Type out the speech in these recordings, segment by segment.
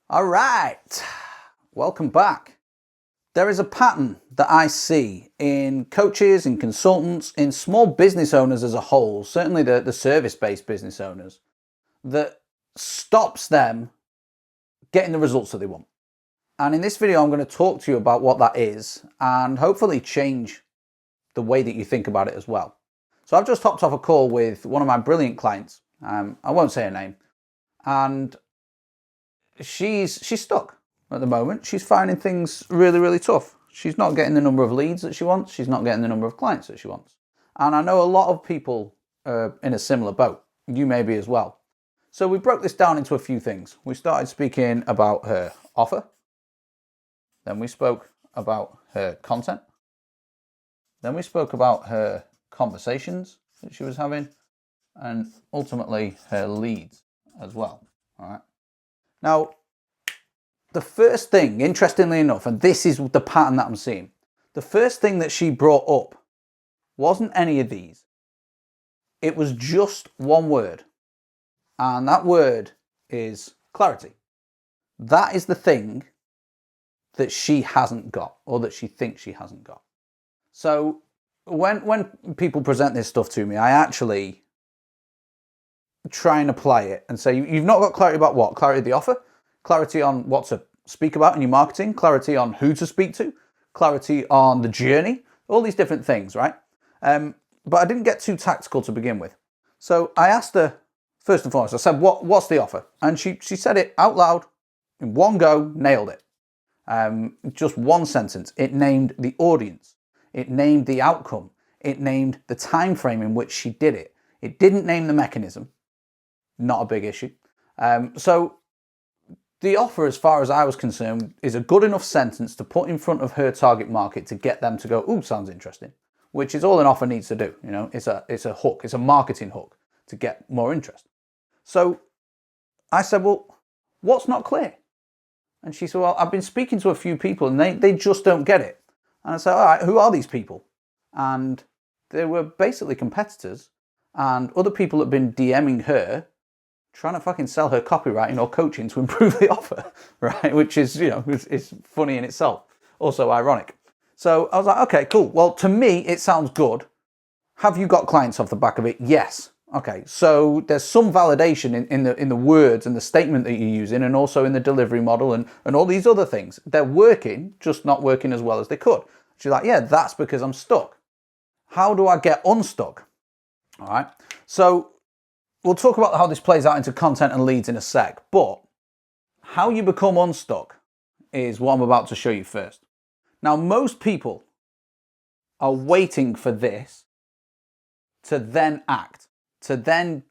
All right, welcome back. There is a pattern that I see in coaches, in consultants, in small business owners as a whole, certainly the service-based business owners, that stops them getting the results that they want. And in this video, I'm going to talk to you about what that is and hopefully change the way that you think about it as well. So I've just hopped off a call with one of my brilliant clients. I won't say her name. And she's stuck at the moment. She's finding things really, really tough. She's not getting the number of leads that she wants. She's not getting the number of clients that she wants. And I know a lot of people are in a similar boat. You may be as well. So we broke this down into a few things. We started speaking about her offer. Then we spoke about her content. Then we spoke about her conversations that she was having, and ultimately her leads as well. All right. Now, the first thing, interestingly enough, and this is the pattern that I'm seeing, the first thing that she brought up wasn't any of these. It was just one word. And that word is clarity. That is the thing that she hasn't got, or that she thinks she hasn't got. So when people present this stuff to me, I actually try and apply it and say, you've not got clarity about what? Clarity of the offer, clarity on what to speak about in your marketing, clarity on who to speak to, clarity on the journey, all these different things, right? But I didn't get too tactical to begin with. So I asked her, first and foremost, I said, what's the offer? And she said it out loud in one go, nailed it. Just one sentence. It named the audience. It named the outcome. It named the time frame in which she did it. It didn't name the mechanism. Not a big issue. So the offer, as far as I was concerned, is a good enough sentence to put in front of her target market to get them to go, ooh, sounds interesting, which is all an offer needs to do. You know, it's a hook. It's a marketing hook to get more interest. So I said, well, what's not clear? And she said, well, I've been speaking to a few people and they just don't get it. And I said, all right, who are these people? And they were basically competitors and other people that have been DMing her trying to fucking sell her copywriting or coaching to improve the offer, right? Which is, you know, it's funny in itself. Also ironic. So I was like, okay, cool. Well, to me, it sounds good. Have you got clients off the back of it? Yes. Okay, so there's some validation in the words and the statement that you're using, and also in the delivery model and all these other things. They're working, just not working as well as they could. She's like, yeah, that's because I'm stuck. How do I get unstuck? All right, so we'll talk about how this plays out into content and leads in a sec, but how you become unstuck is what I'm about to show you first. Now, most people are waiting for this to then act, to then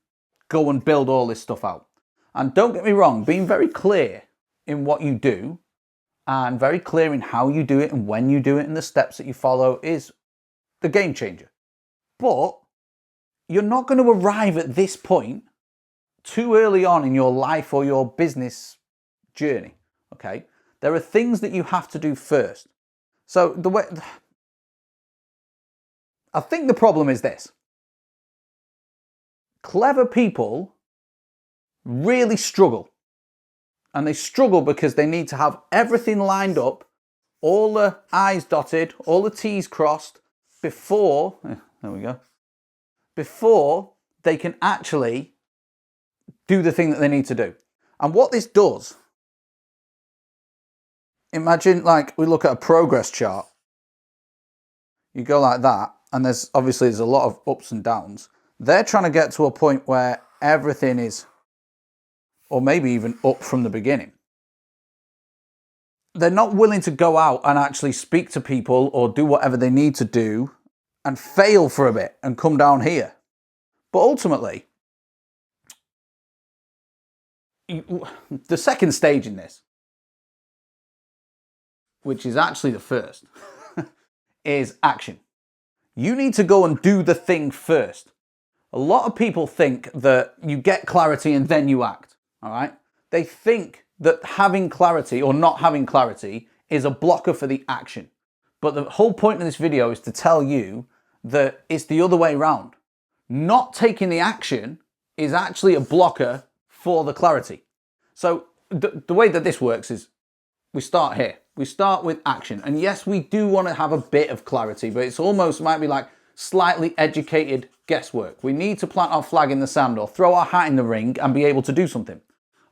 go and build all this stuff out. And don't get me wrong, being very clear in what you do and very clear in how you do it and when you do it and the steps that you follow is the game changer. But you're not going to arrive at this point too early on in your life or your business journey, okay? There are things that you have to do first. So I think the problem is this. Clever people really struggle. And they struggle because they need to have everything lined up, all the I's dotted, all the T's crossed before, there we go, before they can actually do the thing that they need to do. And what this does, imagine like we look at a progress chart. You go like that, and there's a lot of ups and downs. They're trying to get to a point where everything is, or maybe even up from the beginning. They're not willing to go out and actually speak to people or do whatever they need to do and fail for a bit and come down here. But ultimately, the second stage in this, which is actually the first, is action. You need to go and do the thing first. A lot of people think that you get clarity and then you act, all right? They think that having clarity or not having clarity is a blocker for the action. But the whole point of this video is to tell you that it's the other way around. Not taking the action is actually a blocker for the clarity. So the way that this works is we start here. We start with action. And yes, we do want to have a bit of clarity, but it's almost might be like slightly educated guesswork. We need to plant our flag in the sand or throw our hat in the ring and be able to do something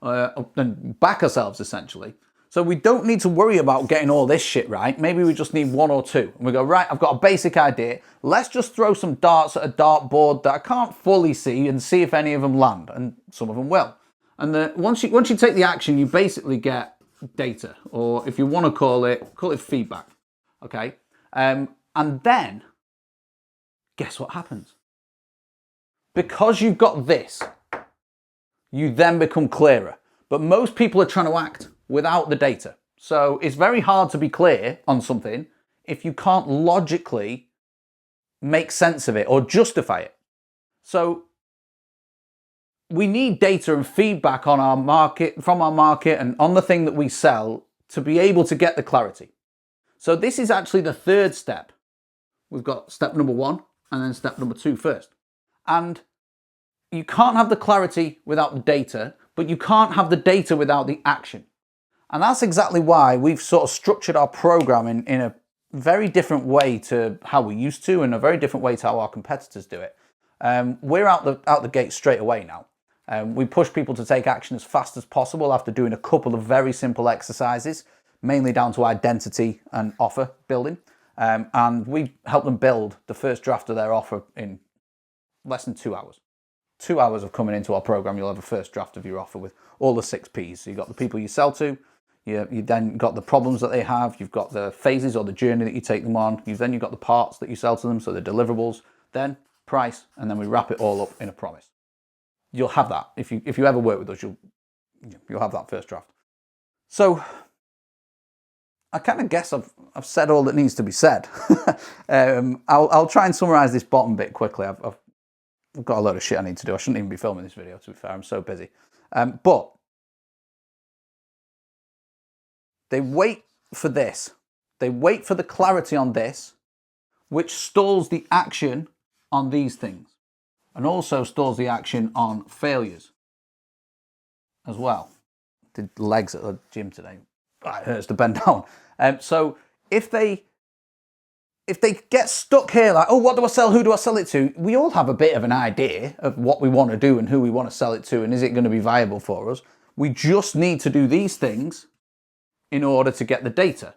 and back ourselves, essentially. So we don't need to worry about getting all this shit right. Maybe we just need one or two. And we go, right, I've got a basic idea. Let's just throw some darts at a dartboard that I can't fully see and see if any of them land. And some of them will. And once you take the action, you basically get data, or if you want to call it feedback. Okay? And then, guess what happens? Because you've got this, you then become clearer. But most people are trying to act without the data. So it's very hard to be clear on something if you can't logically make sense of it or justify it. So we need data and feedback on our market, from our market and on the thing that we sell to be able to get the clarity. So this is actually the third step. We've got step number 1 and then step number 2 first. And you can't have the clarity without the data, but you can't have the data without the action. And that's exactly why we've sort of structured our program in a very different way to how we used to, and a very different way to how our competitors do it. We're out the gate straight away now. We push people to take action as fast as possible after doing a couple of very simple exercises, mainly down to identity and offer building. And we help them build the first draft of their offer in less than 2 hours. 2 hours of coming into our program, you'll have a first draft of your offer with all the 6 Ps. So you've got the people you sell to, you then got the problems that they have, you've got the phases or the journey that you take them on, you've got the parts that you sell to them, so the deliverables, then price, and then we wrap it all up in a promise. You'll have that. If you ever work with us, you'll have that first draft. So I kind of guess I've said all that needs to be said. I'll try and summarize this bottom bit quickly. I've got a load of shit I need to do. I shouldn't even be filming this video, to be fair. I'm so busy. But they wait for this. They wait for the clarity on this, which stalls the action on these things, and also stalls the action on failures as well. Did legs at the gym today. It hurts to bend down. So if they get stuck here, like, oh, what do I sell? Who do I sell it to? We all have a bit of an idea of what we want to do and who we want to sell it to, and is it going to be viable for us? We just need to do these things in order to get the data.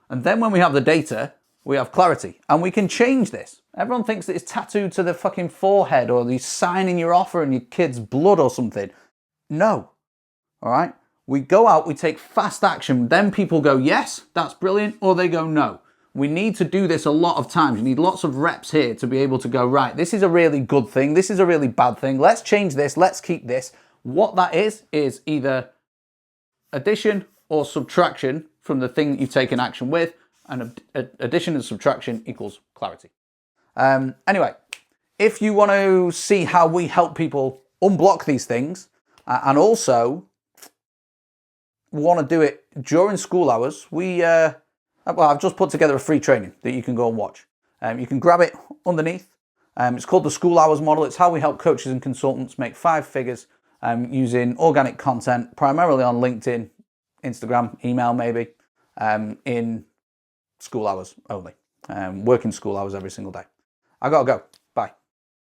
And then when we have the data, we have clarity, and we can change this. Everyone thinks that it's tattooed to the fucking forehead, or you sign in your offer in your kid's blood or something. No. All right? We go out, we take fast action, then people go, yes, that's brilliant, or they go, no. We need to do this a lot of times. You need lots of reps here to be able to go, right, this is a really good thing, this is a really bad thing, let's change this, let's keep this. What that is either addition or subtraction from the thing that you've taken action with, and addition and subtraction equals clarity. Anyway, if you want to see how we help people unblock these things, and also want to do it during school hours, I've just put together a free training that you can go and watch. You can grab it underneath. It's called the School Hours Model. It's how we help coaches and consultants make 5 figures using organic content, primarily on LinkedIn, Instagram, email maybe, in school hours only. Working school hours every single day. I gotta go.